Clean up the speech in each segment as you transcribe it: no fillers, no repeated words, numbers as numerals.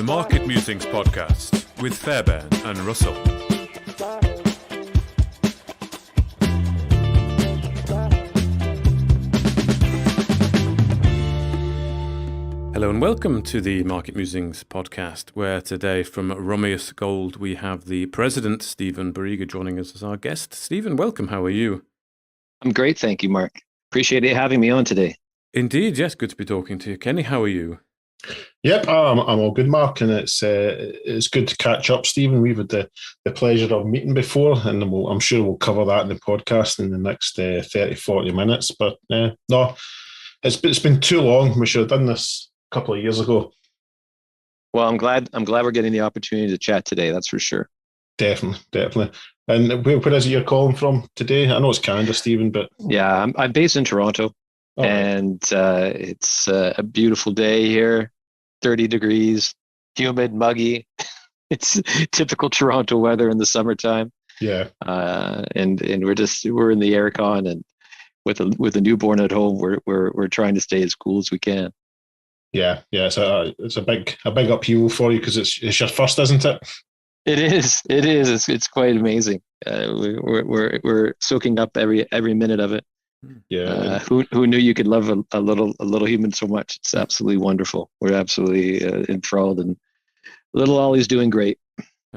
Market Musings podcast with Fairbairn and Russell. Hello and welcome to the Market Musings podcast, where today from Romios Gold we have the president, Stephen Burega, joining us as our guest. Stephen, welcome. How are you? I'm great, thank you, Mark. Appreciate you having me on today. Indeed, yes, good to be talking to you. Kenny, how are you? Yep, I'm all good, Mark, and it's good to catch up, Stephen. We've had the pleasure of meeting before, and I'm sure we'll cover that in the podcast in the next 30, 40 minutes. But no, it's been too long. We should have done this a couple of years ago. Well, I'm glad we're getting the opportunity to chat today. That's for sure. Definitely. And where is it you're calling from today? I know it's Canada, Stephen, but yeah, I'm based in Toronto, and it's a beautiful day here. 30 degrees, humid, muggy. It's typical Toronto weather in the summertime. Yeah. And we're in the aircon, and with a newborn at home, we're trying to stay as cool as we can. Yeah. It's a big upheaval for you because it's your first, isn't it? It is. It's quite amazing. We're soaking up every minute of it. Yeah. Who knew you could love a little human so much? It's absolutely wonderful. We're absolutely enthralled, and little Ollie's doing great.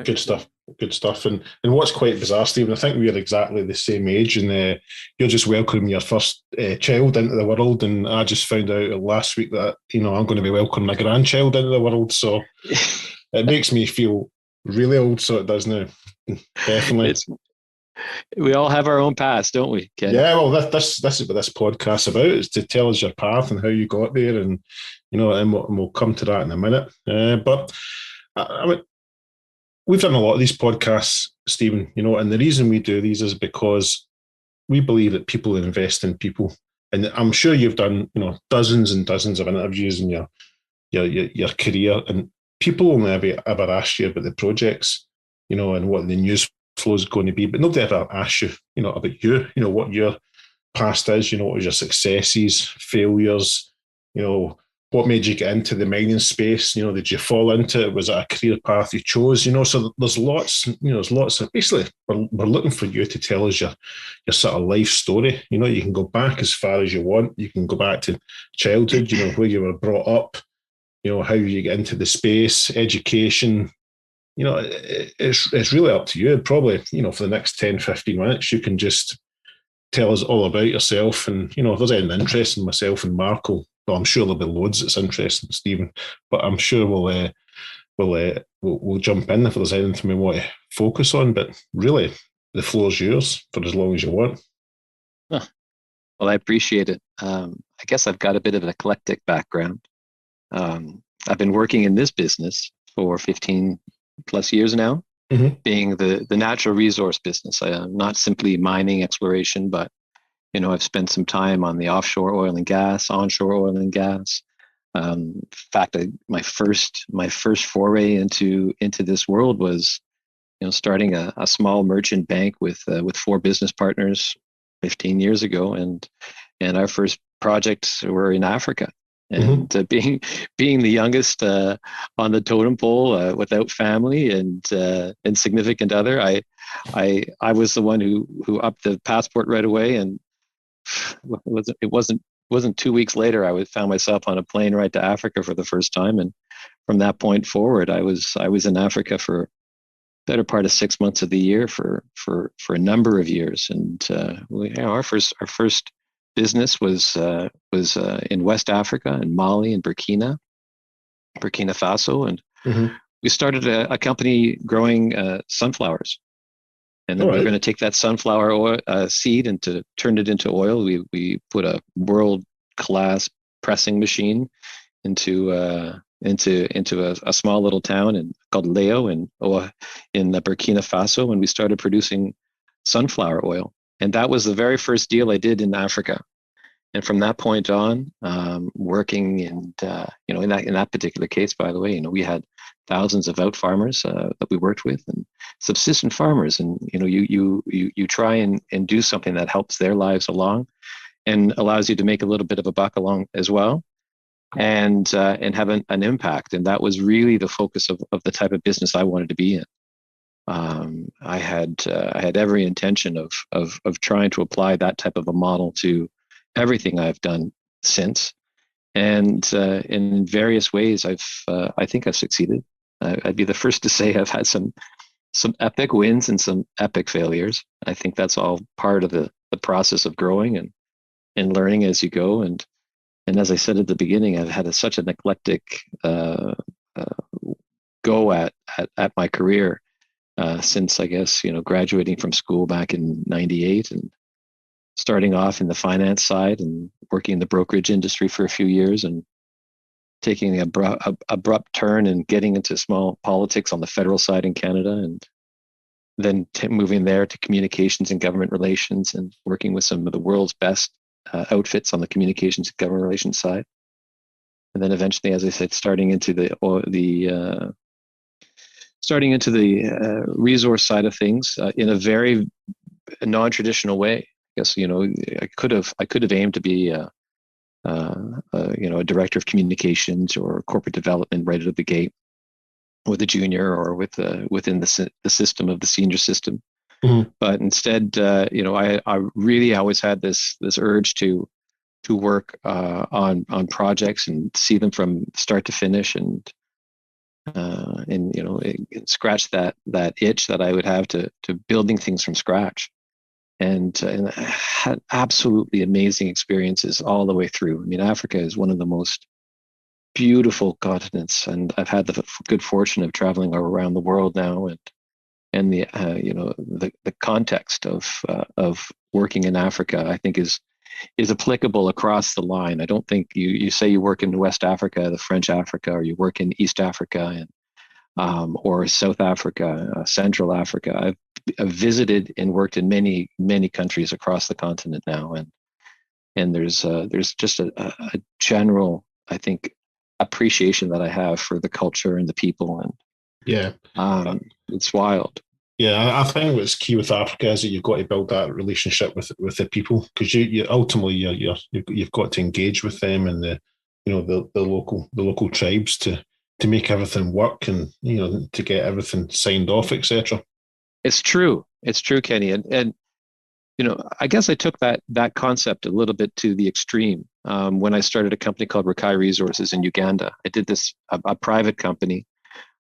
Good stuff. And what's quite bizarre, Stephen, I think we're exactly the same age, and you're just welcoming your first child into the world, and I just found out last week that I'm going to be welcoming my grandchild into the world. So it makes me feel really old. So it does now. Definitely. We all have our own past, don't we, Ken? Yeah, well, this is what this podcast's about, is to tell us your path and how you got there, and and we'll come to that in a minute. But I mean, we've done a lot of these podcasts, Stephen, and the reason we do these is because we believe that people invest in people, and I'm sure you've done dozens and dozens of interviews in your career, and people only ever ask you about the projects, and what the news flow is going to be, but nobody ever asks you, about you, what your past is, what was your successes, failures, what made you get into the mining space, did you fall into it? Was it a career path you chose? So there's lots of, basically, we're looking for you to tell us your sort of life story. You can go back as far as you want. You can go back to childhood, where you were brought up, how you get into the space, education. It's really up to you. Probably, for the next 10, 15 minutes, you can just tell us all about yourself. And, if there's anything interesting, myself and Mark I'm sure there'll be loads that's interesting, Stephen, but I'm sure we'll jump in if there's anything we want to focus on. But really, the floor's yours for as long as you want. Well, I appreciate it. I guess I've got a bit of an eclectic background. I've been working in this business for 15 plus years now, being the natural resource business. Not simply mining exploration, but I've spent some time on the offshore oil and gas, onshore oil and gas. In fact, my first foray into this world was starting a small merchant bank with 4 business partners 15 years ago, and our first projects were in Africa. And being the youngest on the totem pole, without family and significant other, I was the one who upped the passport right away, and it wasn't 2 weeks later I found myself on a plane right to Africa for the first time, and from that point forward, I was in Africa for better part of 6 months of the year for a number of years, and our first business was in West Africa, in Mali and Burkina Faso, and we started a company growing sunflowers, and then we were going to take that sunflower oil seed and to turn it into oil. We put a world-class pressing machine into a small little town called Leo in Burkina Faso, and we started producing sunflower oil. And that was the very first deal I did in Africa. And from that point on, working in that particular case, by the way, we had thousands of out farmers that we worked with, and subsistent farmers. And you try and do something that helps their lives along, and allows you to make a little bit of a buck along as well. and have an impact. And that was really the focus of the type of business I wanted to be in. I had every intention of trying to apply that type of a model to everything I've done since, and in various ways, I think I've succeeded. I'd be the first to say I've had some epic wins and some epic failures. I think that's all part of the process of growing and learning as you go. And as I said at the beginning, I've had such an eclectic go at my career since, I guess, graduating from school back in '98 and starting off in the finance side and working in the brokerage industry for a few years, and taking an abrupt turn and getting into small politics on the federal side in Canada, and then moving there to communications and government relations and working with some of the world's best outfits on the communications and government relations side. And then eventually, as I said, starting into the resource side of things in a very non-traditional way. I guess, I could have aimed to be a director of communications or corporate development right out of the gate with a junior or within the system of the senior system. Mm-hmm. But instead, I really always had this urge to work on projects and see them from start to finish, and scratch that itch that I would have to building things from scratch. And I had absolutely amazing experiences all the way through. I mean, Africa is one of the most beautiful continents, and I've had the good fortune of traveling around the world now, and the context of working in Africa, I think is applicable across the line. I don't think you say you work in West Africa, the French Africa, or you work in East Africa or South Africa, Central Africa. I've visited and worked in many, many countries across the continent now, and there's just a general, I think, appreciation that I have for the culture and the people, and it's wild. Yeah, I think what's key with Africa is that you've got to build that relationship with the people, because you ultimately you've got to engage with them and the local tribes to make everything work, and to get everything signed off, etc. It's true, Kenny, and I guess I took that concept a little bit to the extreme when I started a company called Rakai Resources in Uganda. I did this a private company.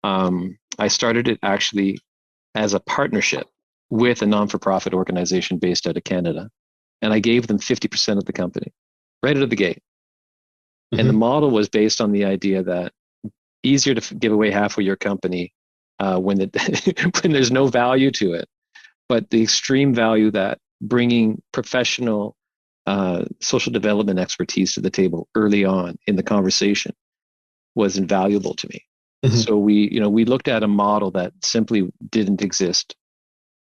I started it actually as a partnership with a non-for-profit organization based out of Canada, and I gave them 50% of the company right out of the gate. Mm-hmm. And the model was based on the idea that easier to give away half of your company when there's no value to it, but the extreme value that bringing professional social development expertise to the table early on in the conversation was invaluable to me. Mm-hmm. So we looked at a model that simply didn't exist,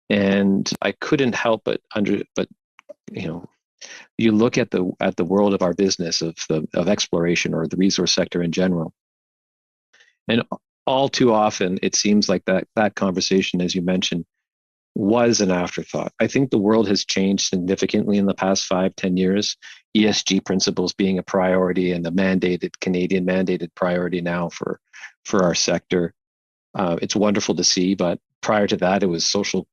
and I couldn't help but you look at the world of our business of exploration or the resource sector in general, and all too often it seems like that conversation, as you mentioned, was an afterthought. I think the world has changed significantly in the past 5-10 years, ESG principles being a priority and the Canadian mandated priority now for our sector. It's wonderful to see, but prior to that, it was social,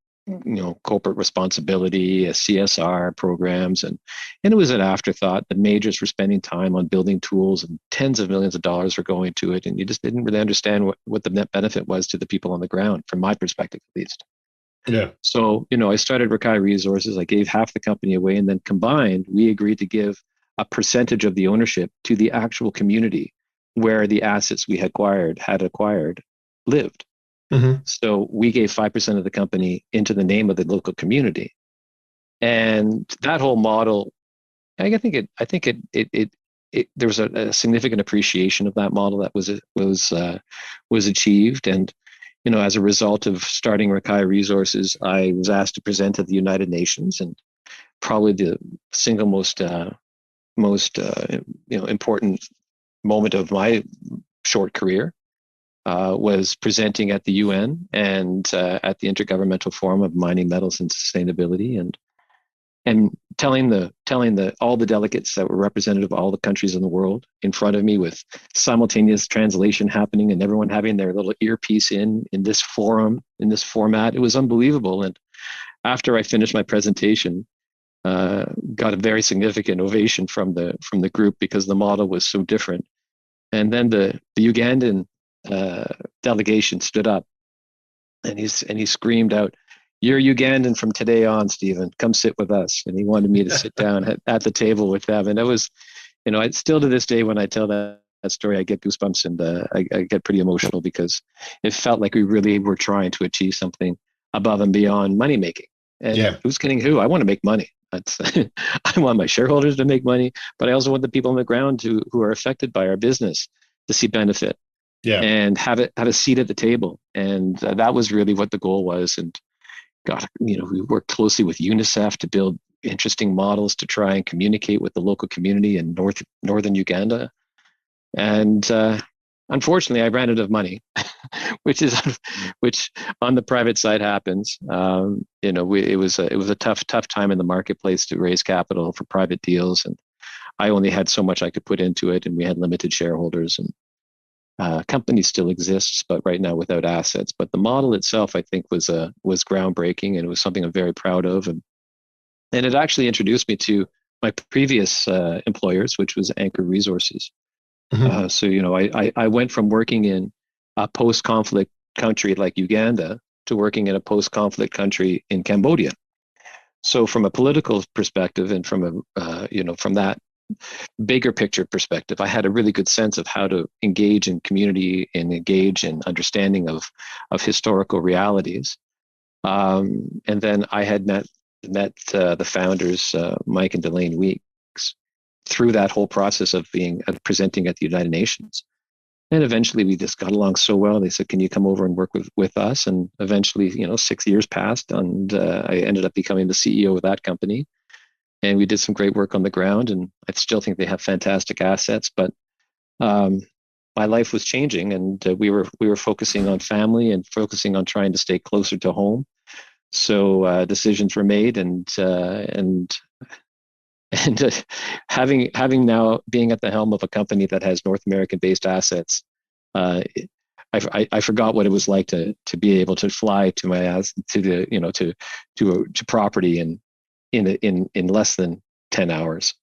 corporate responsibility, CSR programs, and it was an afterthought. The majors were spending time on building tools, and tens of millions of dollars were going to it, and you just didn't really understand what the net benefit was to the people on the ground, from my perspective at least. Yeah. So, I started Rakai Resources. I gave half the company away, and then combined, we agreed to give a percentage of the ownership to the actual community where the assets we had acquired lived. Mm-hmm. So we gave 5% of the company into the name of the local community, and that whole model, I think there was a significant appreciation of that model that was achieved. And as a result of starting Rakai Resources, I was asked to present at the United Nations, and probably the single most important moment of my short career was presenting at the UN and at the Intergovernmental Forum of Mining, Metals, and Sustainability. And and telling all the delegates that were representative of all the countries in the world in front of me with simultaneous translation happening and everyone having their little earpiece in this forum, in this format. It was unbelievable. And after I finished my presentation, got a very significant ovation from the group because the model was so different. And then the Ugandan delegation stood up and he screamed out, "You're Ugandan from today on, Stephen. Come sit with us." And he wanted me to sit down at the table with them. And it was, I still to this day when I tell that story, I get goosebumps and I get pretty emotional because it felt like we really were trying to achieve something above and beyond money making. And who's kidding who? I want to make money. That's I want my shareholders to make money, but I also want the people on the ground who are affected by our business to see benefit. And have a seat at the table. And that was really what the goal was. And God, we worked closely with UNICEF to build interesting models to try and communicate with the local community in northern Uganda. And unfortunately, I ran out of money, which on the private side happens. It was a tough time in the marketplace to raise capital for private deals, and I only had so much I could put into it, and we had limited shareholders. And company still exists, but right now without assets. But the model itself, I think, was groundbreaking, and it was something I'm very proud of. And it actually introduced me to my previous employers, which was Anchor Resources. Mm-hmm. So I went from working in a post-conflict country like Uganda to working in a post-conflict country in Cambodia. So from a political perspective and from that bigger picture perspective, I had a really good sense of how to engage in community and engage in understanding of historical realities. And then I had met the founders, Mike and Delaney Weeks, through that whole process of presenting at the United Nations. And eventually we just got along so well. They said, "Can you come over and work with us?" And eventually, 6 years passed, and I ended up becoming the CEO of that company. And we did some great work on the ground, and I still think they have fantastic assets. But my life was changing, and we were focusing on family and focusing on trying to stay closer to home. So decisions were made, and having now being at the helm of a company that has North American-based assets, I forgot what it was like to be able to fly to property in less than 10 hours,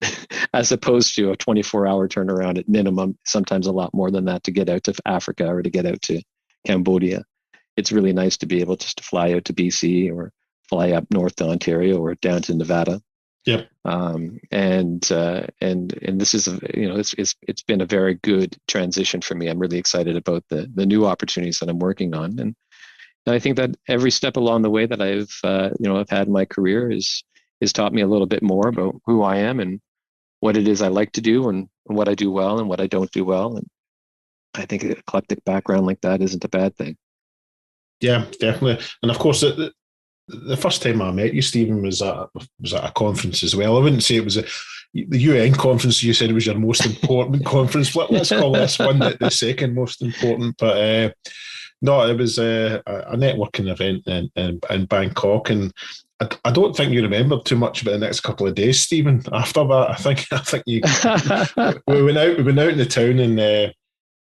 as opposed to a 24-hour turnaround at minimum, sometimes a lot more than that, to get out to Africa or to get out to Cambodia. It's really nice to be able just to fly out to BC or fly up north to Ontario or down to Nevada. Yep. And this is it's been a very good transition for me. I'm really excited about the new opportunities that I'm working on, and I think that every step along the way that I've had in my career is taught me a little bit more about who I am and what it is I like to do and what I do well and what I don't do well. And I think an eclectic background like that isn't a bad thing. Yeah, definitely. And of course, the first time I met you, Stephen, was at a conference as well. I wouldn't say it was the UN conference. You said it was your most important conference. Let's call this one the second most important. But no, it was a networking event in Bangkok, and I don't think you remembered too much about the next couple of days, Stephen. After that, I think you we went out in the town, and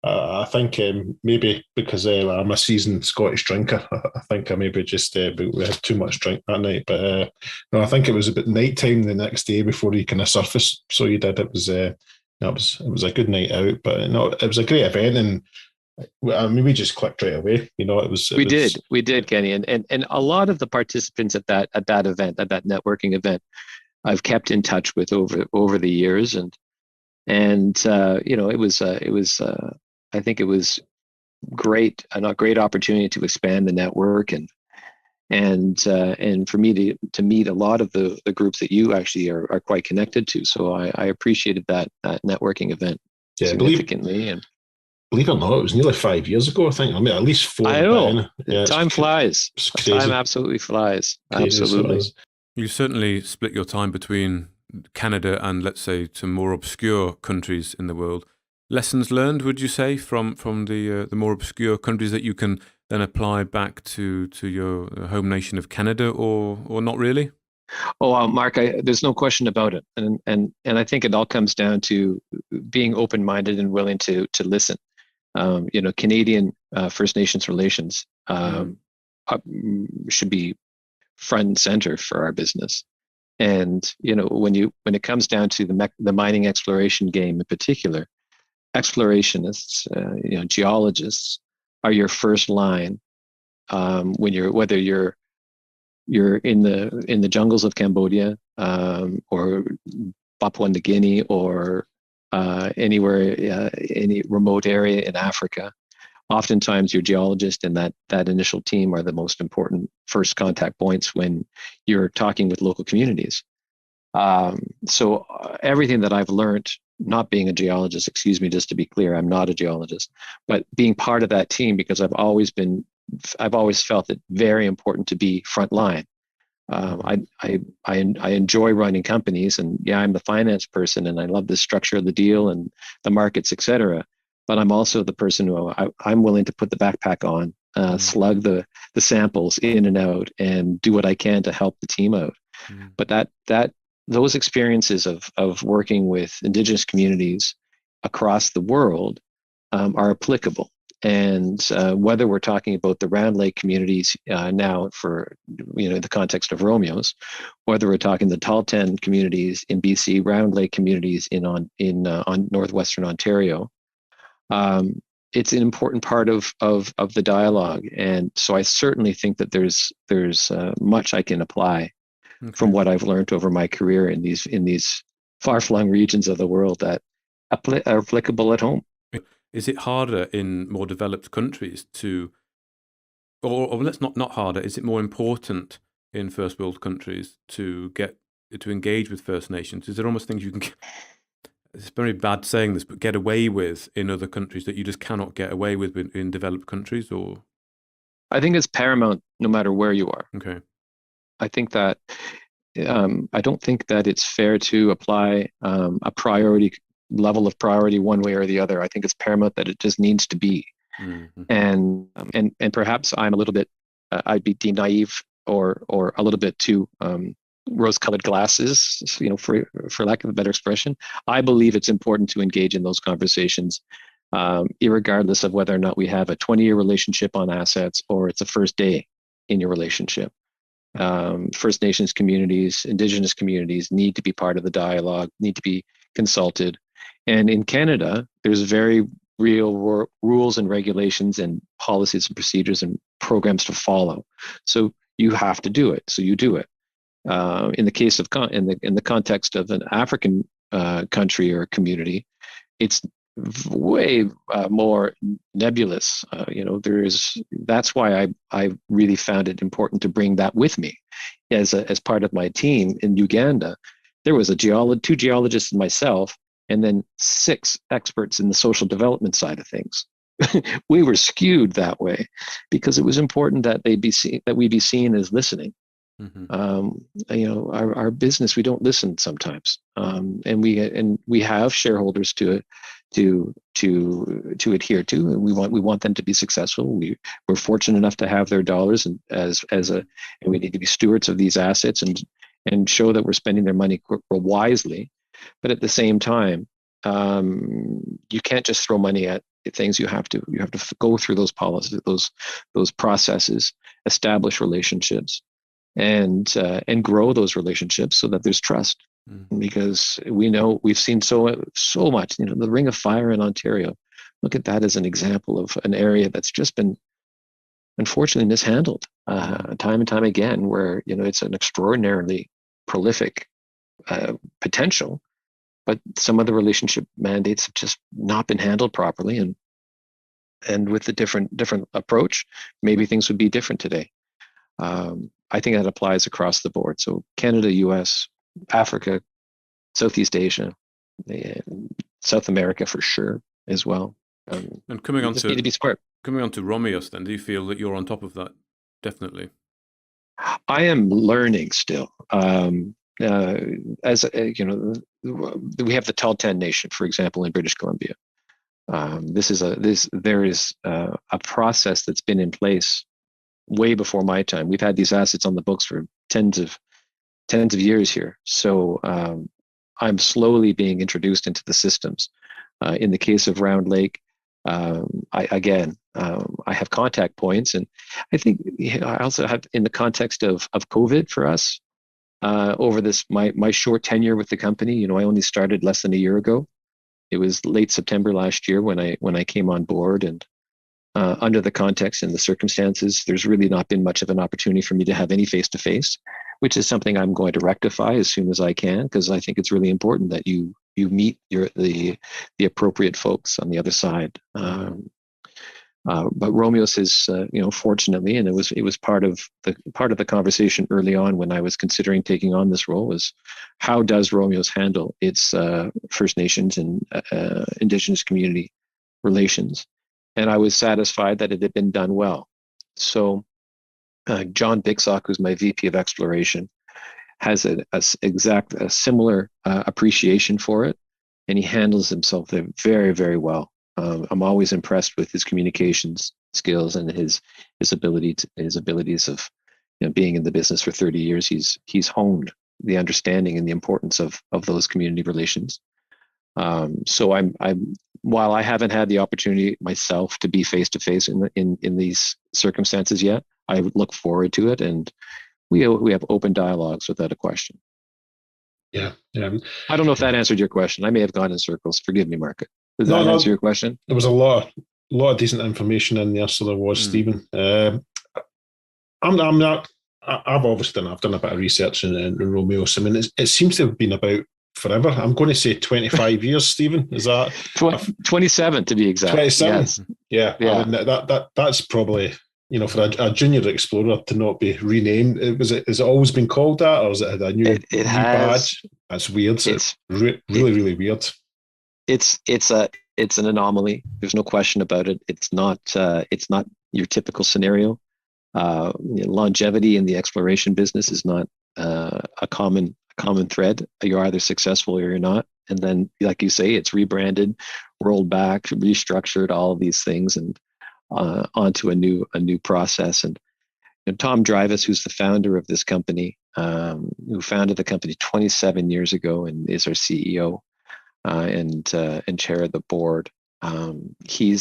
I think maybe because I'm a seasoned Scottish drinker, I think I maybe just we had too much drink that night. But no, I think it was about night time the next day before you kind of surfaced. So you did. It was it was a good night out. But no, it was a great event, and I mean, we just clicked right away. We did, Kenny, and a lot of the participants at that event, at that networking event, I've kept in touch with over the years, and it was I think it was great, a great opportunity to expand the network and for me to meet a lot of the groups that you actually are quite connected to. So I appreciated that networking event significantly. Believe it or not, it was nearly 5 years ago, I think. I mean, at least 4. I know. Time flies. Time absolutely flies. Crazy. Absolutely. You certainly split your time between Canada and, let's say, some more obscure countries in the world. Lessons learned, would you say, from the more obscure countries that you can then apply back to your home nation of Canada, or not really? Oh, Mark, there's no question about it, and I think it all comes down to being open-minded and willing to listen. Canadian First Nations relations should be front and center for our business. And when it comes down to the mining exploration game in particular, explorationists, geologists are your first line whether you're in the jungles of Cambodia or Papua New Guinea or anywhere, any remote area in Africa. Oftentimes, your geologist and that initial team are the most important first contact points when you're talking with local communities. So everything that I've learned, not being a geologist, excuse me, just to be clear, I'm not a geologist, but being part of that team, because I've always felt it very important to be frontline. I enjoy running companies, and yeah, I'm the finance person, and I love the structure of the deal and the markets, et cetera. But I'm also the person who I'm willing to put the backpack on, slug the samples in and out, and do what I can to help the team out. But those experiences of working with Indigenous communities across the world are applicable. And whether we're talking about the Round Lake communities now for the context of Romios, whether we're talking the Tahltan communities in BC, Round Lake communities on northwestern Ontario, it's an important part of the dialogue. And so I certainly think that there's much I can apply from what I've learned over my career in these far-flung regions of the world that are applicable at home. Is it harder in more developed countries or let's not harder, is it more important in first world countries to engage with First Nations? Is there almost things you can, it's very bad saying this, but get away with in other countries that you just cannot get away with in developed countries? Or I think it's paramount no matter where you are. Okay. I think that I don't think that it's fair to apply a level of priority one way or the other. I think it's paramount that it just needs to be. Mm-hmm. And perhaps I'm a little bit, I'd be naive or a little bit too rose-colored glasses, for lack of a better expression. I believe it's important to engage in those conversations, irregardless of whether or not we have a 20-year relationship on assets or it's a first day in your relationship. First Nations communities, Indigenous communities need to be part of the dialogue, need to be consulted. And in Canada, there's very real rules and regulations and policies and procedures and programs to follow. So you have to do it. So you do it. In the case of in the context of an African country or community, it's way more nebulous. That's why I really found it important to bring that with me as part of my team in Uganda. There was two geologists and myself, and then 6 experts in the social development side of things. We were skewed that way because it was important that we be seen as listening. Mm-hmm. Our business, we don't listen sometimes, and we have shareholders to adhere to, and we want them to be successful. We're fortunate enough to have their dollars, and and we need to be stewards of these assets and show that we're spending their money wisely. But at the same time, you can't just throw money at things. You have to go through those policies, those processes, establish relationships, and grow those relationships so that there's trust. Mm-hmm. Because we've seen so much. The Ring of Fire in Ontario. Look at that as an example of an area that's just been unfortunately mishandled time and time again. Where it's an extraordinarily prolific potential, but some of the relationship mandates have just not been handled properly, and with the different approach, maybe things would be different today. I think that applies across the board. So Canada, US, Africa, Southeast Asia, South America for sure as well. And coming on need to be smart. Coming on to Romios, then, do you feel that you're on top of that? Definitely. I am learning still. As we have the Tahltan Nation, for example, in British Columbia. There is a process that's been in place way before my time. We've had these assets on the books for tens of tens of years here. So I'm slowly being introduced into the systems. In the case of Round Lake, I have contact points, and I think I also have, in the context of COVID for us, over this my short tenure with the company. I only started less than a year ago. It was late September last year when I came on board, and under the context and the circumstances, there's really not been much of an opportunity for me to have any face-to-face, which is something I'm going to rectify as soon as I can, because I think it's really important that you meet the appropriate folks on the other side. But Romios is, fortunately, and it was part of the conversation early on when I was considering taking on this role, was how does Romios handle its First Nations and Indigenous community relations, and I was satisfied that it had been done well. So John Bixock, who's my VP of Exploration, has a similar appreciation for it, and he handles himself very, very well. I'm always impressed with his communications skills and his abilities of being in the business for 30 years. He's honed the understanding and the importance of those community relations. So I'm while I haven't had the opportunity myself to be face to face in these circumstances yet, I look forward to it, and we have open dialogues without a question. Yeah. I don't know if that answered your question. I may have gone in circles. Forgive me, Mark. Does that answer your question? There was a lot of decent information in there, so there was, Stephen. I'm not. I've obviously done a bit of research in Romios. I mean, it seems to have been about forever. I'm going to say 25 years, Stephen. Is that 27 to be exact? 27. Yes. Yeah. I mean, that's probably, for a junior explorer to not be renamed. Has it always been called that, or has it had a new badge? That's weird. It's really weird. It's an anomaly. There's no question about it. It's not your typical scenario. Longevity in the exploration business is not a common thread. You're either successful or you're not. And then, like you say, it's rebranded, rolled back, restructured, all of these things, and onto a new process. And Tom Drivas, who's the founder of this company, who founded the company 27 years ago and is our CEO. And chair of the board. He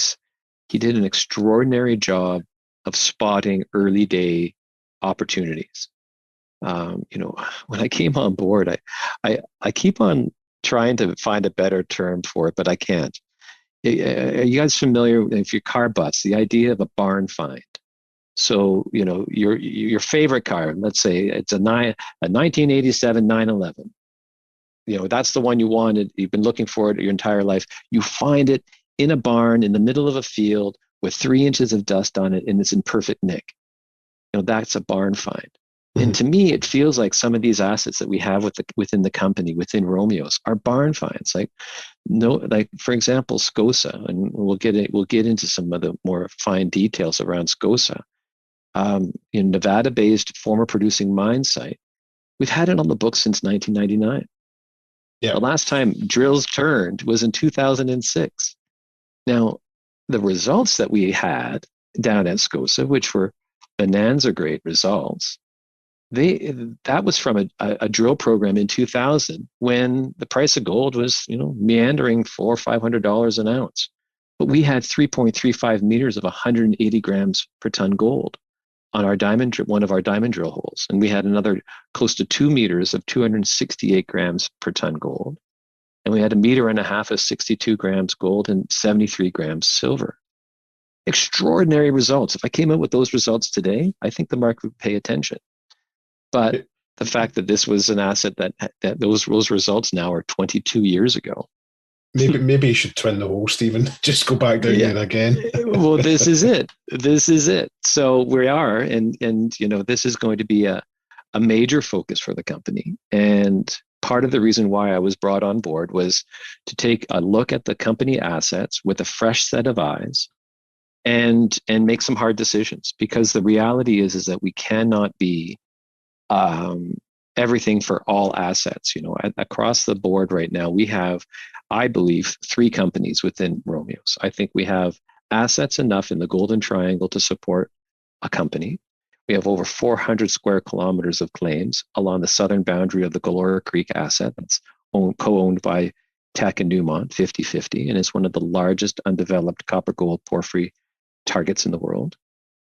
did an extraordinary job of spotting early day opportunities. When I came on board, I keep on trying to find a better term for it, but I can't. Are you guys familiar, if your car butts, the idea of a barn find? So, your favorite car, let's say it's a 1987 911. That's the one you wanted. You've been looking for it your entire life. You find it in a barn in the middle of a field with 3 inches of dust on it, and it's in perfect nick. That's a barn find. Mm-hmm. And to me, it feels like some of these assets that we have within the company, within Romios, are barn finds. For example, SCOSA, and we'll get into some of the more fine details around SCOSA. In Nevada-based former producing mine site, we've had it on the books since 1999. Yeah. The last time drills turned was in 2006. Now, the results that we had down at SCOSA, which were bonanza grade results, that was from a drill program in 2000 when the price of gold was, meandering $400 or $500 an ounce. But we had 3.35 meters of 180 grams per ton gold on our one of our diamond drill holes. And we had another close to 2 meters of 268 grams per ton gold. And we had 1.5 meters of 62 grams gold and 73 grams silver. Extraordinary results. If I came out with those results today, I think the market would pay attention. But the fact that this was an asset that those results now are 22 years ago. Maybe you should twin the hole, Stephen. Just go back down there again. Well, this is it. So we are, and this is going to be a major focus for the company. And part of the reason why I was brought on board was to take a look at the company assets with a fresh set of eyes and make some hard decisions. Because the reality is that we cannot be everything for all assets. Across the board right now, we have, I believe, 3 companies within Romios. I think we have assets enough in the Golden Triangle to support a company. We have over 400 square kilometers of claims along the southern boundary of the Galore Creek asset that's co-owned by Teck and Newmont 50-50, and it's one of the largest undeveloped copper gold porphyry targets in the world,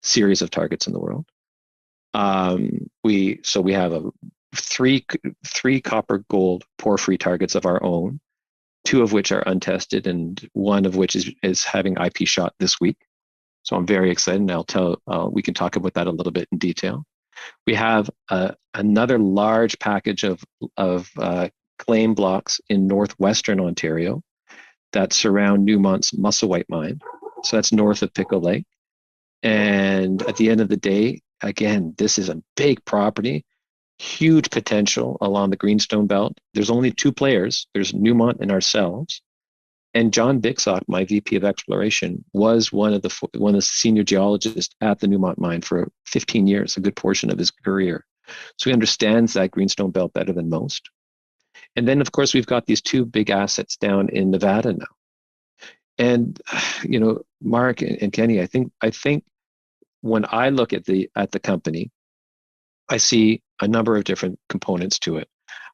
series of targets in the world. We have three copper gold porphyry targets of our own, two of which are untested, and one of which is having IP shot this week. So I'm very excited, and we can talk about that a little bit in detail. We have another large package of claim blocks in northwestern Ontario that surround Newmont's Musselwhite mine. So that's north of Pickle Lake. And at the end of the day, again, this is a big property, huge potential along the Greenstone Belt. There's only two players. There's Newmont and ourselves. And John Bixock, my VP of exploration, was one of the senior geologists at the Newmont mine for 15 years, a good portion of his career. So he understands that Greenstone Belt better than most. And then, of course, we've got these two big assets down in Nevada now. And, Mark and Kenny, I think when I look at the company, I see a number of different components to it.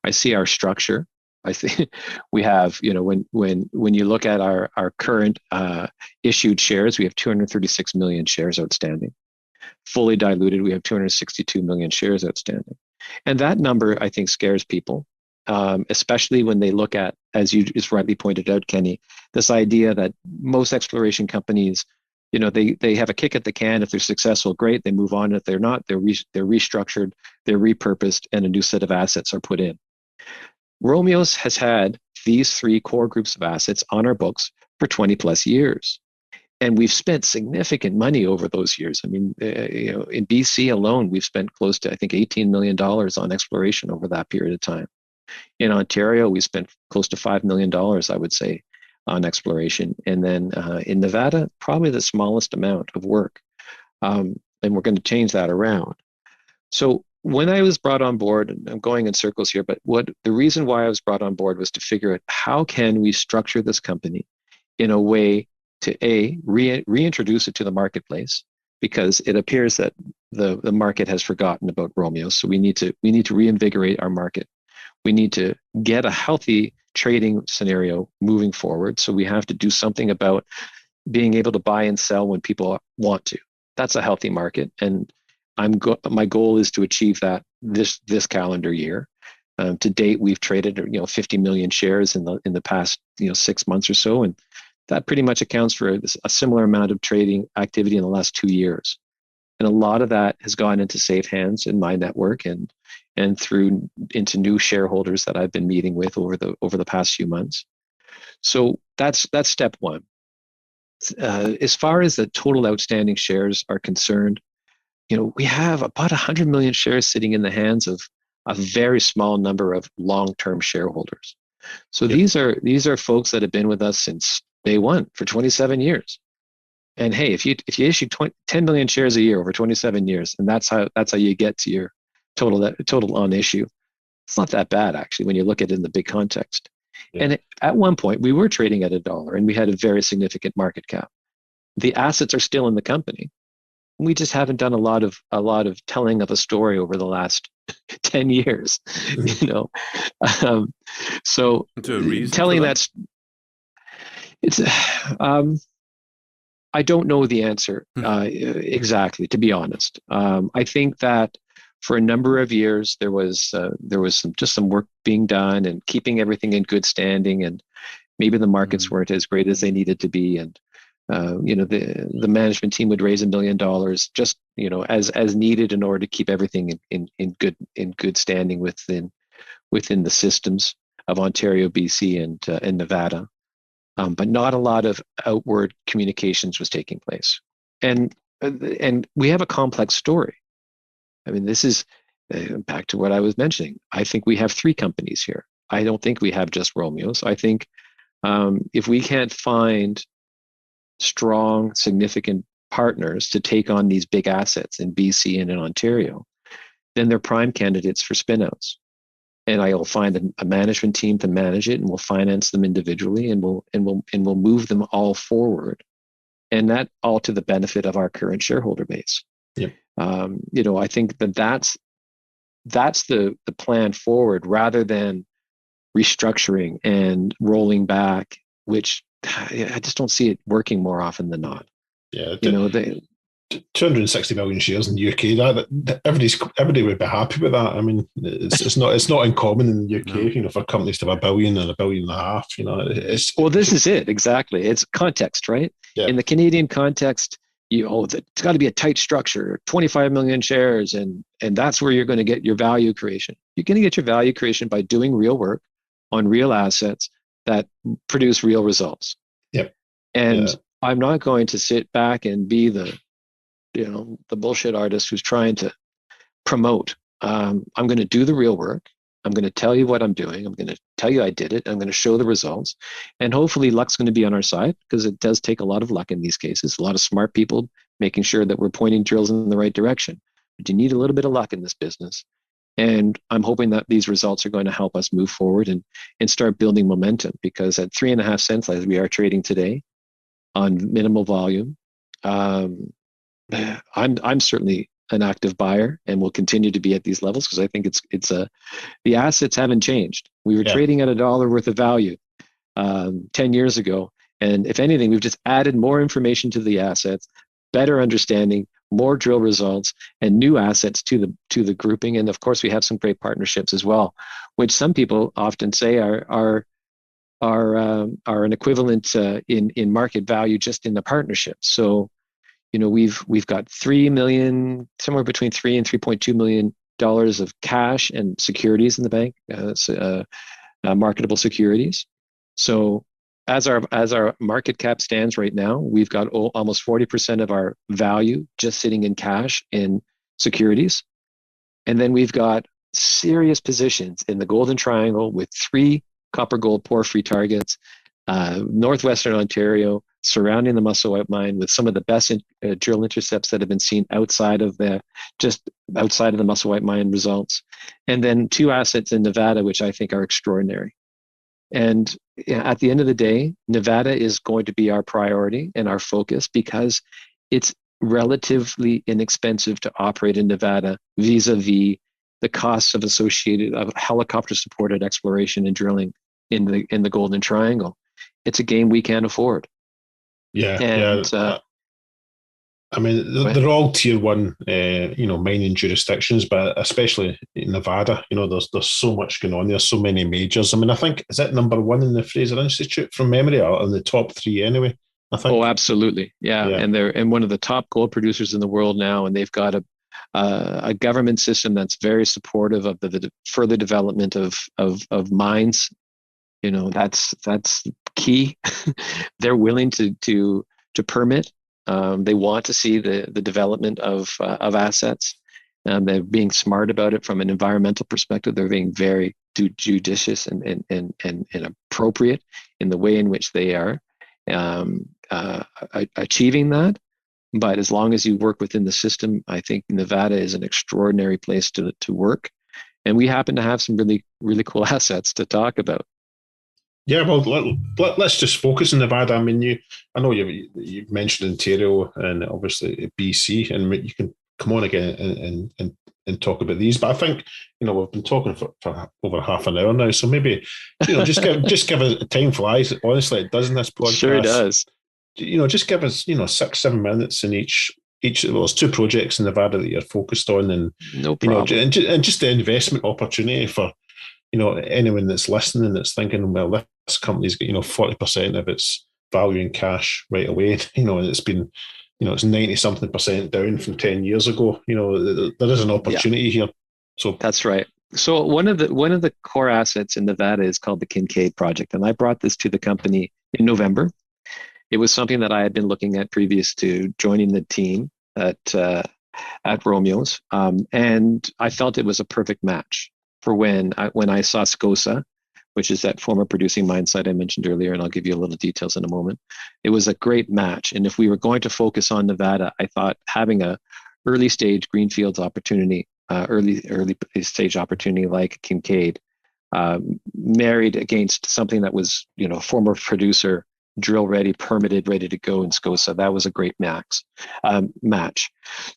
I see our structure. I think we have, when you look at our current issued shares, we have 236 million shares outstanding. Fully diluted, we have 262 million shares outstanding. And that number, I think, scares people, especially when they look at, as you just rightly pointed out, Kenny, this idea that most exploration companies, they have a kick at the can. If they're successful, great, they move on. If they're not, they're restructured, they're repurposed, and a new set of assets are put in. Romios has had these three core groups of assets on our books for 20 plus years. And we've spent significant money over those years. I mean, in BC alone, we've spent close to, I think, $18 million on exploration over that period of time. In Ontario, we spent close to $5 million, I would say, on exploration. And then in Nevada, probably the smallest amount of work. And we're going to change that around. So when I was brought on board, and I'm going in circles here, but the reason why I was brought on board was to figure out how can we structure this company in a way to reintroduce it to the marketplace, because it appears that the market has forgotten about Romios. So we need to reinvigorate our market. We need to get a healthy trading scenario moving forward. So we have to do something about being able to buy and sell when people want to. That's a healthy market, and my goal is to achieve that this calendar year. To date, we've traded 50 million shares in the past 6 months or so, and that pretty much accounts for a similar amount of trading activity in the last 2 years. And a lot of that has gone into safe hands in my network and through into new shareholders that I've been meeting with over the past few months. So that's step one. As far as the total outstanding shares are concerned, we have about 100 million shares sitting in the hands of a very small number of long-term shareholders. So yep. These are folks that have been with us since day one for 27 years. And hey, if you issue 10 million shares a year over 27 years, and that's how you get to your total on issue, it's not that bad actually when you look at it in the big context. Yeah. And at one point we were trading at $1, and we had a very significant market cap. The assets are still in the company. We just haven't done a lot of telling of a story over the last 10 years, So telling that it's I don't know the answer exactly, to be honest. I think that for a number of years there was some work being done and keeping everything in good standing, and maybe the markets weren't as great as they needed to be, and the management team would raise $1 million just as needed in order to keep everything in good standing within the systems of Ontario, BC, and Nevada. But not a lot of outward communications was taking place, and we have a complex story. I mean, this is back to what I was mentioning. I think we have three companies here. I don't think we have just Romios. I think if we can't find strong, significant partners to take on these big assets in BC and in Ontario, then they're prime candidates for spinouts. And I will find a management team to manage it, and we'll finance them individually, and we'll move them all forward, and that all to the benefit of our current shareholder base. Yep. I think that's the plan forward, rather than restructuring and rolling back, which I just don't see it working more often than not. Yeah, They 260 million shares in the UK. That everybody would be happy with that. I mean, it's not uncommon in the UK. No. For companies to have 1 billion and 1.5 billion. This is it exactly. It's context, right? Yeah. In the Canadian context, it's got to be a tight structure, 25 million shares, and that's where you're going to get your value creation. You're going to get your value creation by doing real work on real assets that produce real results. Yep. And I'm not going to sit back and be the bullshit artist who's trying to promote. I'm going to do the real work. I'm going to tell you what I'm doing. I'm going to tell you I did it. I'm going to show the results. And hopefully luck's going to be on our side, because it does take a lot of luck in these cases. A lot of smart people making sure that we're pointing drills in the right direction. But you need a little bit of luck in this business. And I'm hoping that these results are going to help us move forward and start building momentum, because at 3.5 cents, as we are trading today on minimal volume, I'm certainly an active buyer and will continue to be at these levels, because I think the assets haven't changed. We were trading at $1 worth of value 10 years ago, and if anything, we've just added more information to the assets, better understanding, more drill results, and new assets to the grouping. And of course, we have some great partnerships as well, which some people often say are an equivalent in market value just in the partnership. So, we've got $3 million, somewhere between $3 and $3.2 million of cash and securities in the bank, marketable securities. So as our market cap stands right now, we've got almost 40% of our value just sitting in cash in securities. And then we've got serious positions in the Golden Triangle with 3 copper gold porphyry targets, northwestern Ontario, surrounding the Musselwhite mine, with some of the best drill intercepts that have been seen outside of the Musselwhite mine results. And then 2 assets in Nevada, which I think are extraordinary. And at the end of the day, Nevada is going to be our priority and our focus, because it's relatively inexpensive to operate in Nevada vis-a-vis the costs of helicopter-supported exploration and drilling in the Golden Triangle. It's a game we can't afford. I mean, they're all tier 1, mining jurisdictions, but especially in Nevada, there's so much going on. There's so many majors. I mean, I think, is that number 1 in the Fraser Institute from memory, or in the top 3 anyway? I think. Oh, absolutely, yeah. And they're one of the top gold producers in the world now, and they've got a government system that's very supportive of the further development of mines. That's key. They're willing to permit. They want to see the development of assets. They're being smart about it from an environmental perspective. They're being very judicious and appropriate in the way in which they are achieving that. But as long as you work within the system, I think Nevada is an extraordinary place to work. And we happen to have some really, really cool assets to talk about. Yeah, well, let's just focus on Nevada. I mean, I know you've mentioned Ontario and obviously BC, and you can come on again and talk about these. But I think we've been talking for over half an hour now, so maybe just give us, time flies. Honestly, it does in this podcast. Sure does. Just give us 6-7 minutes in each. There's 2 projects in Nevada that you're focused on, and no problem. And just the investment opportunity for anyone that's listening that's thinking, well, this company's got 40% of its value in cash right away, and it's been it's 90-something% down from 10 years ago. There is an opportunity here. So that's right. So one of the core assets in Nevada is called the Kincaid Project, and I brought this to the company in November. It was something that I had been looking at previous to joining the team at Romios, and I felt it was a perfect match for when I saw COSA, which is that former producing mine site I mentioned earlier, and I'll give you a little details in a moment. It was a great match. And if we were going to focus on Nevada, I thought having a early stage greenfields opportunity, early stage opportunity like Kincaid, married against something that was, former producer drill ready, permitted, ready to go in COSA. That was a great match.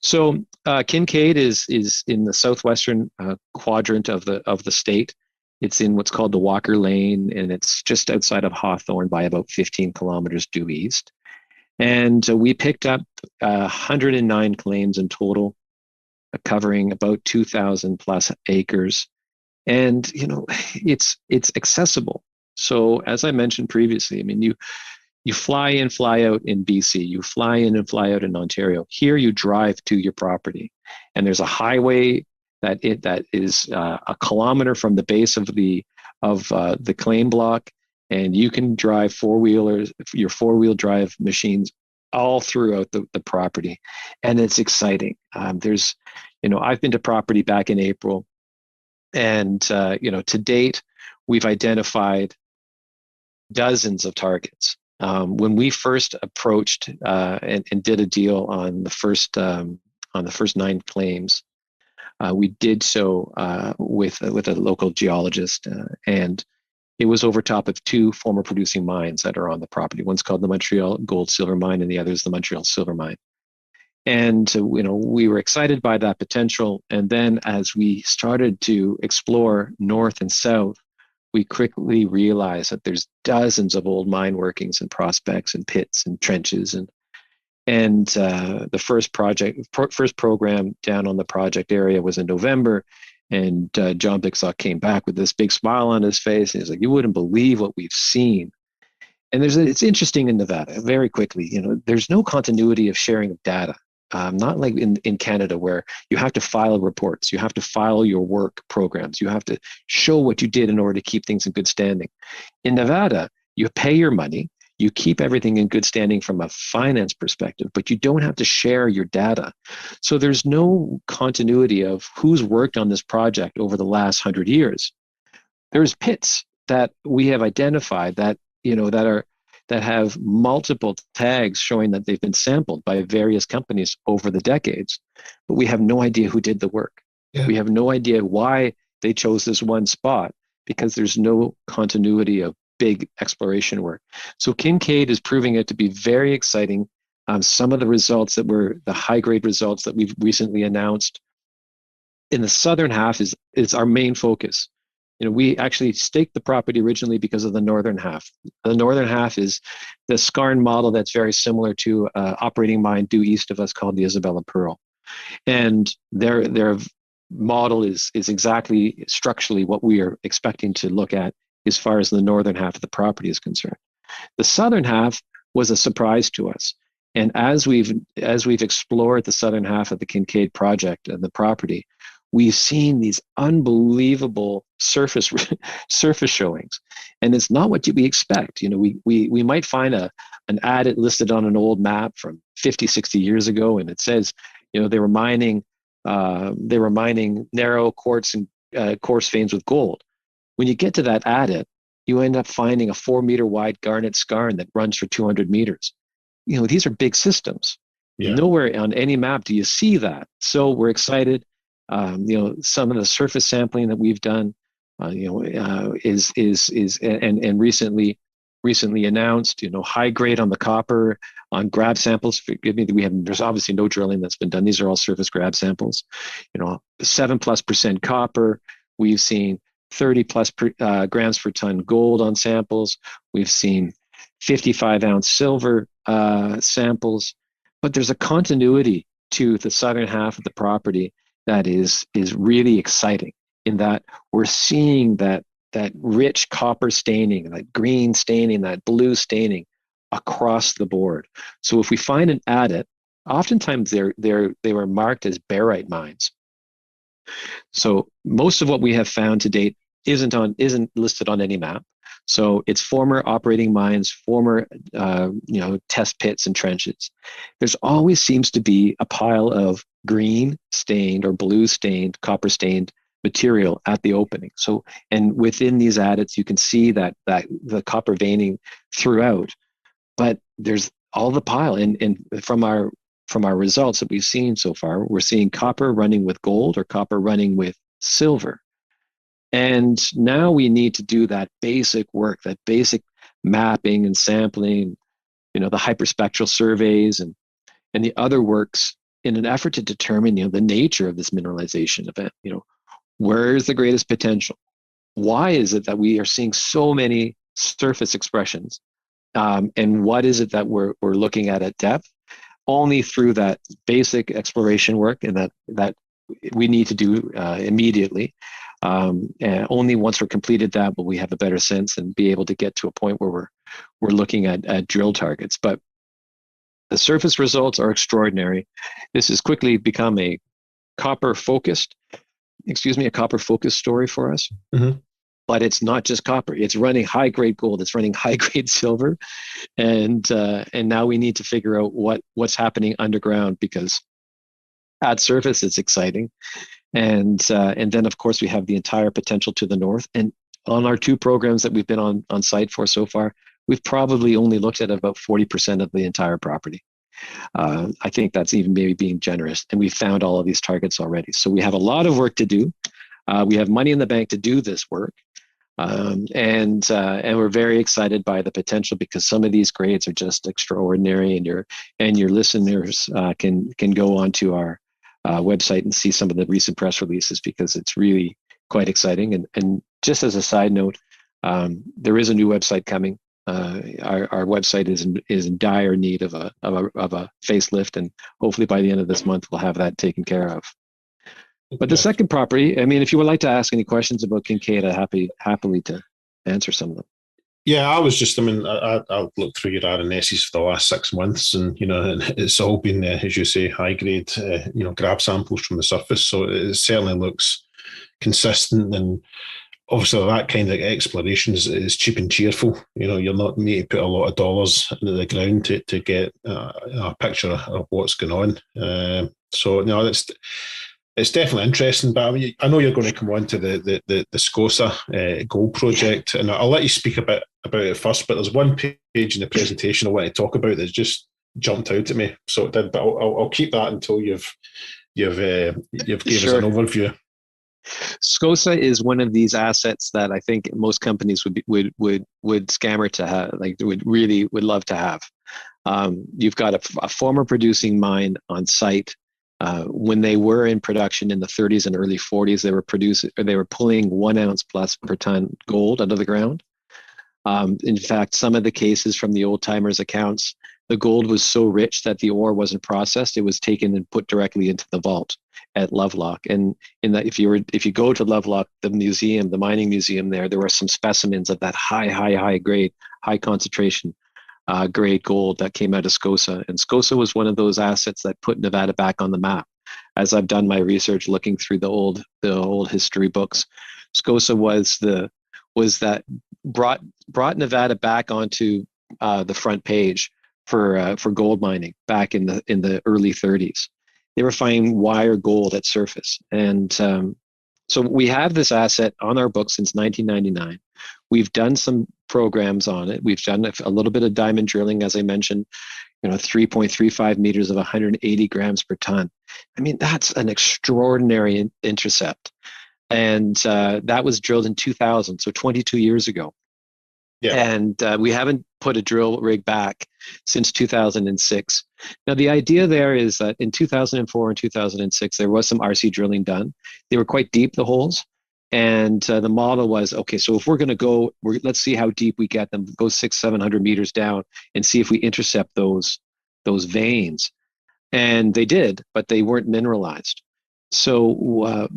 So Kincaid is in the southwestern quadrant of the state. It's in what's called the Walker Lane, and it's just outside of Hawthorne by about 15 kilometers due east. And we picked up 109 claims in total, covering about 2,000 plus acres. And, it's accessible. So as I mentioned previously, I mean, you fly in, fly out in BC, you fly in and fly out in Ontario. Here you drive to your property, and there's a highway that is a kilometer from the base of the claim block, and you can drive your four-wheel drive machines all throughout the property, and it's exciting. I've been to property back in April, and to date, we've identified dozens of targets. When we first approached and did a deal on the first 9 claims, we did so with a local geologist, and it was over top of 2 former producing mines that are on the property. One's called the Montreal Gold Silver Mine, and the other is the Montreal Silver Mine. And we were excited by that potential. And then as we started to explore north and south, we quickly realized that there's dozens of old mine workings and prospects and pits and trenches. And the first program down on the project area was in November. And John Bixock came back with this big smile on his face. And he's like, "You wouldn't believe what we've seen." And it's interesting in Nevada, very quickly, there's no continuity of sharing of data. Not like in Canada, where you have to file reports, you have to file your work programs, you have to show what you did in order to keep things in good standing. In Nevada, you pay your money, you keep everything in good standing from a finance perspective, but you don't have to share your data. So there's no continuity of who's worked on this project over the last 100 years. There's pits that we have identified that have multiple tags showing that they've been sampled by various companies over the decades, but we have no idea who did the work. Yeah. We have no idea why they chose this one spot, because there's no continuity of big exploration work. So Kincaid is proving it to be very exciting. Some of the results that were the high-grade results that we've recently announced in the southern half is our main focus. We actually staked the property originally because of the northern half. The northern half is the skarn model that's very similar to operating mine due east of us called the Isabella Pearl. And their model is exactly structurally what we are expecting to look at as far as the northern half of the property is concerned. The southern half was a surprise to us. And as we've explored the southern half of the Kincaid project and the property, we've seen these unbelievable surface showings, and it's not what we expect. We might find an adit listed on an old map from 50, 60 years ago, and it says, they were mining narrow quartz and coarse veins with gold. When you get to that adit, you end up finding a 4-meter wide garnet skarn that runs for 200 meters. These are big systems. Yeah. Nowhere on any map do you see that. So we're excited. Some of the surface sampling that we've done, is recently announced. High grade on the copper on grab samples. Forgive me, there's obviously no drilling that's been done. These are all surface grab samples. 7+% copper. We've seen 30+ grams per ton gold on samples. We've seen 55-ounce silver samples. But there's a continuity to the southern half of the property that is really exciting, in that we're seeing that rich copper staining, that green staining, that blue staining across the board. So if we find an adit, oftentimes they were marked as barite mines. So most of what we have found to date isn't listed on any map. So it's former operating mines, former test pits and trenches. There's always seems to be a pile of green stained or blue stained, copper stained material at the opening. So, and within these adits, you can see that the copper veining throughout. But there's all the pile, and from our results that we've seen so far, we're seeing copper running with gold or copper running with silver. And now we need to do that basic work, that basic mapping and sampling, the hyperspectral surveys and the other works in an effort to determine, the nature of this mineralization event. Where is the greatest potential? Why is it that we are seeing so many surface expressions? And what is it that we're looking at depth? Only through that basic exploration work, and that we need to do immediately. And only once we're completed that will we have a better sense and be able to get to a point where we're looking at drill targets. But the surface results are extraordinary. This has quickly become a copper focused story for us. Mm-hmm. But it's not just copper. It's running high grade gold. It's running high grade silver, and now we need to figure out what's happening underground, because at surface it's exciting, and then of course we have the entire potential to the north. And on our 2 programs that we've been on site for so far, we've probably only looked at about 40% of the entire property. I think that's even maybe being generous, and we've found all of these targets already. So we have a lot of work to do. We have money in the bank to do this work. And we're very excited by the potential, because some of these grades are just extraordinary, and your listeners can go onto our website and see some of the recent press releases, because it's really quite exciting. And just as a side note, there is a new website coming. Our website is in dire need of a facelift, and hopefully by the end of this month we'll have that taken care of. But the second property, I mean, if you would like to ask any questions about Kincaid, I'm happily to answer some of them. Yeah, I was just, I looked through your RNSs for the last 6 months, and, it's all been, as you say, high grade, grab samples from the surface. So it certainly looks consistent, and obviously that kind of exploration is cheap and cheerful. You're not need to put a lot of dollars into the ground to get a picture of what's going on. So, it's definitely interesting, but I know you're going to come on to the COSA gold project, and I'll let you speak about it first. But there's one page in the presentation I want to talk about that just jumped out at me, so it did. But I'll keep that until you've gave us an overview. COSA is one of these assets that I think most companies would scammer to have, would love to have. You've got a former producing mine on site. When they were in production in the 30s and early 40s, they were pulling 1 ounce plus per ton gold out of the ground. In fact, some of the cases from the old timers' accounts, the gold was so rich that the ore wasn't processed; it was taken and put directly into the vault at Lovelock. And if you go to Lovelock, the museum, the mining museum there were some specimens of that high grade, high concentration grade gold that came out of COSA. And COSA was one of those assets that put Nevada back on the map. As I've done my research looking through the old history books, COSA was that brought Nevada back onto the front page for gold mining back in the early 30s. They were finding wire gold at surface, and so we have this asset on our books since 1999. We've done some programs on it. We've done a little bit of diamond drilling, as I mentioned, 3.35 meters of 180 grams per ton. I mean, that's an extraordinary intercept. And that was drilled in 2000, so 22 years ago. Yeah. And we haven't put a drill rig back since 2006. Now, the idea there is that in 2004 and 2006, there was some RC drilling done. They were quite deep, the holes. And the model was, okay, so if we're going to go, let's see how deep we get them, go 600-700 meters down and see if we intercept those veins. And they did, but they weren't mineralized. So,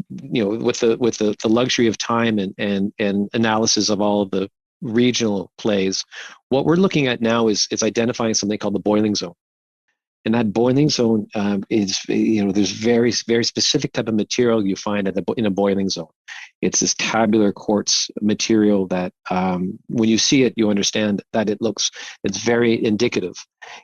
with the luxury of time and analysis of all of the regional plays, what we're looking at now is identifying something called the boiling zone. And that boiling zone is, there's very, very specific type of material you find in a boiling zone. It's this tabular quartz material that when you see it, you understand that it's very indicative.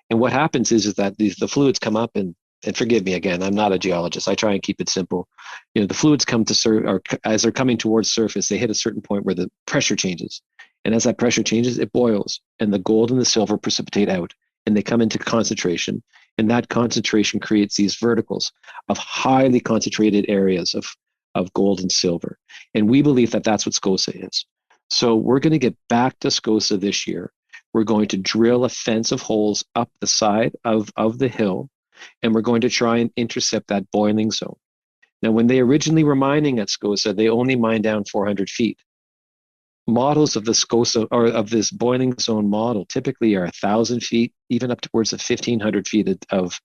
And what happens is that the fluids come up and forgive me again, I'm not a geologist. I try and keep it simple. The fluids come or as they're coming towards surface, they hit a certain point where the pressure changes. And as that pressure changes, it boils, and the gold and the silver precipitate out, and they come into concentration. And that concentration creates these verticals of highly concentrated areas of gold and silver. And we believe that that's what COSA is. So we're going to get back to SCOSA this year. We're going to drill a fence of holes up the side of the hill, and we're going to try and intercept that boiling zone. Now, when they originally were mining at SCOSA, they only mined down 400 feet. Models of the SCOSA, or of this boiling zone model, typically are 1,000 feet, even up towards the 1,500 feet of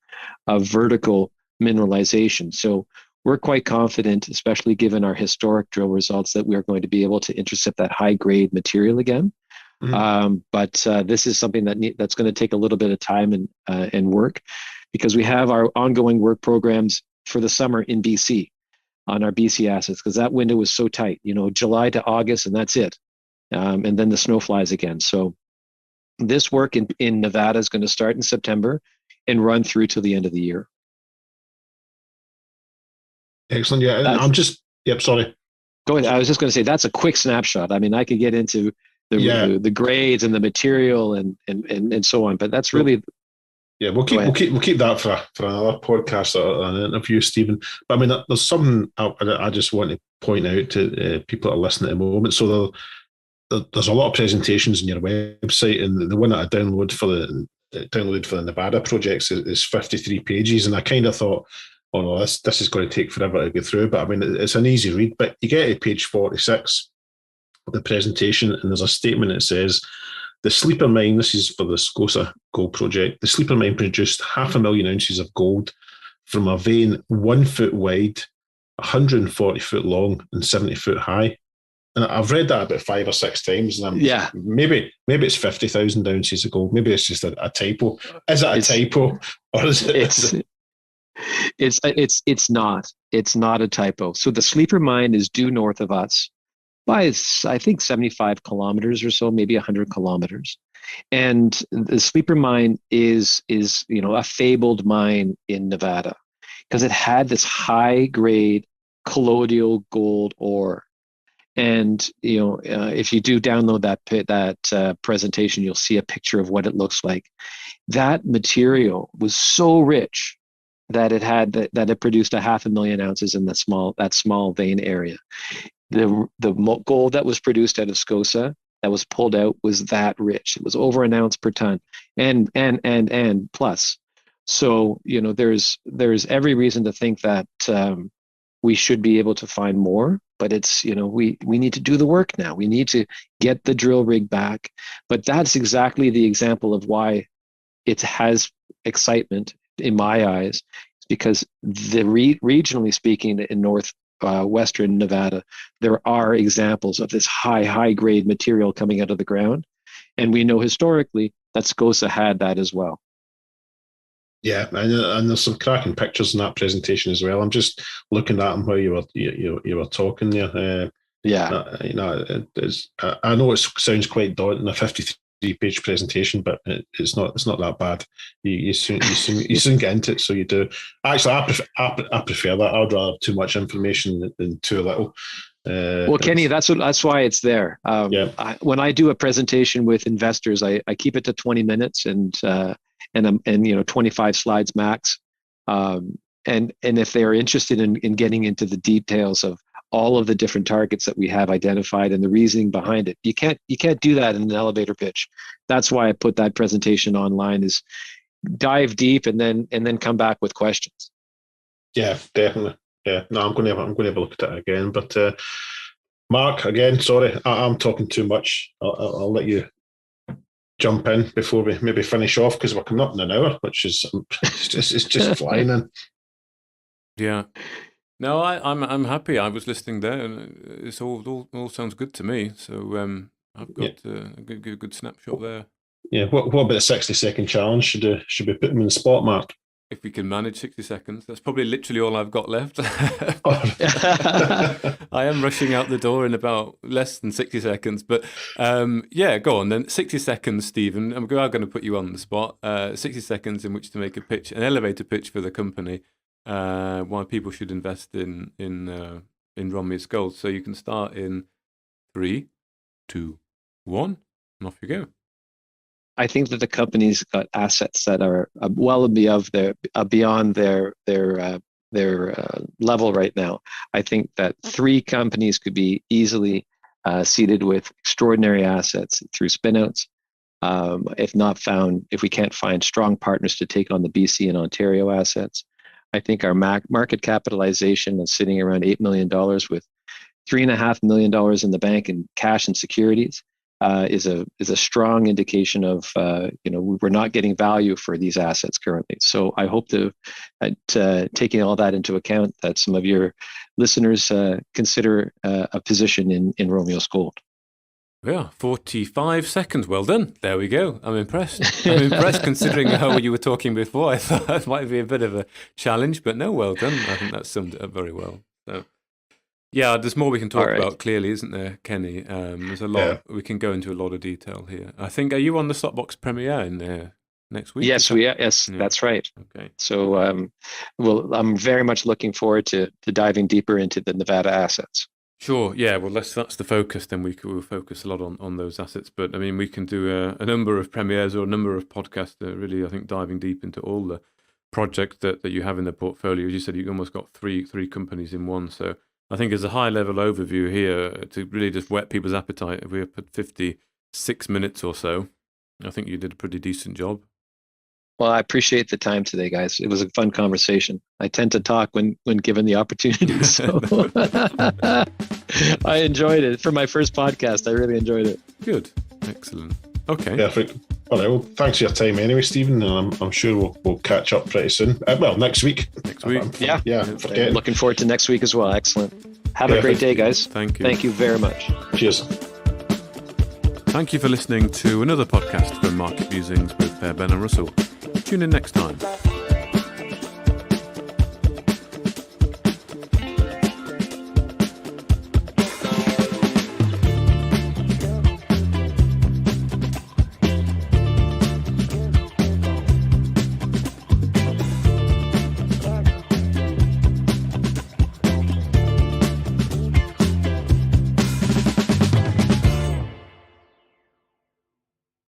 vertical mineralization. So we're quite confident, especially given our historic drill results, that we're going to be able to intercept that high grade material again. But this is something that's going to take a little bit of time and work, because we have our ongoing work programs for the summer in BC on our BC assets, because that window was so tight, July to August, and that's it. And then the snow flies again. So this work in Nevada is going to start in September and run through to the end of the year. Excellent. Yeah, sorry. Go ahead. I was just going to say, that's a quick snapshot. I mean, I could get into the grades and the material and so on, but that's really. Yeah, we'll keep that for another podcast or an interview, Stephen. But I mean, there's something I just want to point out to people that are listening at the moment. So there's a lot of presentations on your website, and the one that I downloaded for the Nevada projects is 53 pages, and I kind of thought, oh no, this is going to take forever to go through. But I mean, it's an easy read. But you get to page 46 of the presentation, and there's a statement that says, the Sleeper Mine, this is for the SCOSA gold project, the Sleeper Mine produced 500,000 ounces of gold from a vein 1 foot wide, 140 foot long, and 70 foot high. And I've read that about 5 or 6 times, and maybe it's 50,000 ounces of gold. Maybe it's just a typo. Is it a typo, or is it? It's not. It's not a typo. So the Sleeper Mine is due north of us by, I think, 75 kilometers or so, maybe 100 kilometers. And the Sleeper Mine is a fabled mine in Nevada, because it had this high grade colloidal gold ore. And if you do download that presentation, you'll see a picture of what it looks like. That material was so rich that it produced 500,000 ounces in that small vein area. The gold that was produced out of SCOSA that was pulled out was that rich. It was over an ounce per ton, and plus. So there's every reason to think that we should be able to find more. But it's, we need to do the work now. We need to get the drill rig back. But that's exactly the example of why it has excitement in my eyes, because regionally speaking, in northwestern Nevada, there are examples of this high grade material coming out of the ground. And we know historically that SCOSA had that as well. Yeah, and there's some cracking pictures in that presentation as well. I'm just looking at them while you were talking there. I know it sounds quite daunting, a 53-page presentation, but it's not that bad. You soon get into it, so you do. Actually, I prefer that. I'd rather have too much information than too little. Well, Kenny, that's why it's there. When I do a presentation with investors, I keep it to 20 minutes and 25 slides max. And if they're interested in getting into the details of all of the different targets that we have identified and the reasoning behind it, you can't do that in an elevator pitch. That's why I put that presentation online, is dive deep and then come back with questions. Yeah, definitely. Yeah, no, I'm going to have a look at it again. But Mark, again, sorry, I'm talking too much. I'll let you jump in before we maybe finish off, because we're coming up in an hour, which is it's just flying in. Yeah. No, I'm happy. I was listening there, and it's all sounds good to me. So I've got a good snapshot there. Yeah. What about the 60-second challenge? Should we put them in the spot, Mark? If we can manage 60 seconds, that's probably literally all I've got left. I am rushing out the door in about less than 60 seconds. But go on then. 60 seconds, Stephen. I'm going to put you on the spot. 60 seconds in which to make an elevator pitch for the company. Why people should invest in Romios Gold. So you can start in 3, 2, 1, and off you go. I think that the company's got assets that are well beyond their level right now. I think that 3 companies could be easily seeded with extraordinary assets through spinouts. If we can't find strong partners to take on the BC and Ontario assets, I think our market capitalization is sitting around $8 million with $3.5 million in the bank in cash and securities is a strong indication of we're not getting value for these assets currently. So I hope taking all that into account, that some of your listeners consider a position in Romios Gold. Yeah, 45 seconds. Well done. There we go. I'm impressed. I'm impressed considering how you were talking before. I thought that might be a bit of a challenge, but no, well done. I think that summed it up very well. So, yeah, there's more we can talk about, clearly, isn't there, Kenny? There's a lot. Yeah. We can go into a lot of detail here. I think, are you on the Stopbox premiere in there next week? Yes, yeah. That's right. Okay. So, I'm very much looking forward to diving deeper into the Nevada assets. Sure. Yeah. Well, that's the focus. Then we'll focus a lot on those assets. But I mean, we can do a number of premieres or a number of podcasts. Really, I think diving deep into all the projects that you have in the portfolio. As you said, you almost got three companies in one. So I think as a high level overview here to really just whet people's appetite. If we put 56 minutes or so, I think you did a pretty decent job. Well, I appreciate the time today, guys. It was a fun conversation. I tend to talk when given the opportunity, so I enjoyed it. For my first podcast, I really enjoyed it. Good. Excellent. Okay. Perfect. All right. Well, thanks for your time anyway, Stephen. I'm sure we'll catch up pretty soon. Next week. Next week. Yeah. Looking forward to next week as well. Excellent. Have a great day, guys. Thank you. Thank you very much. Cheers. Thank you for listening to another podcast from Market Musings with Ben and Russell. Tune in next time.